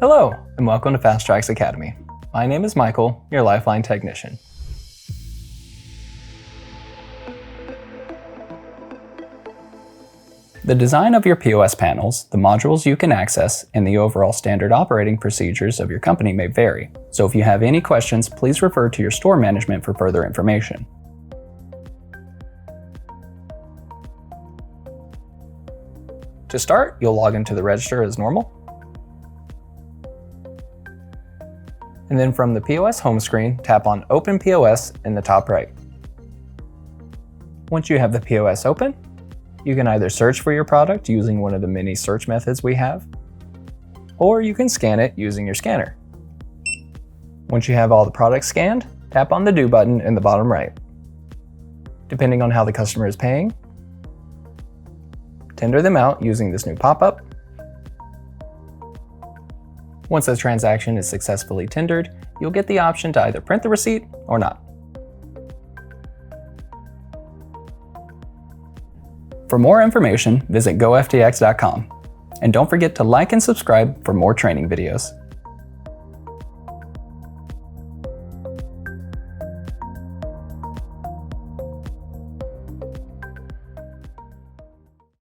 Hello, and welcome to FTx Academy. My name is Michael, your Lifeline technician. The design of your POS panels, the modules you can access, and the overall standard operating procedures of your company may vary. So if you have any questions, please refer to your store management for further information. To start, you'll log into the register as normal. And then from the POS home screen, tap on Open POS in the top right. Once you have the POS open, you can either search for your product using one of the many search methods we have, or you can scan it using your scanner. Once you have all the products scanned, tap on the Do button in the bottom right. Depending on how the customer is paying, tender them out using this new pop-up. Once the transaction is successfully tendered, you'll get the option to either print the receipt or not. For more information, visit goftx.com. And don't forget to like and subscribe for more training videos.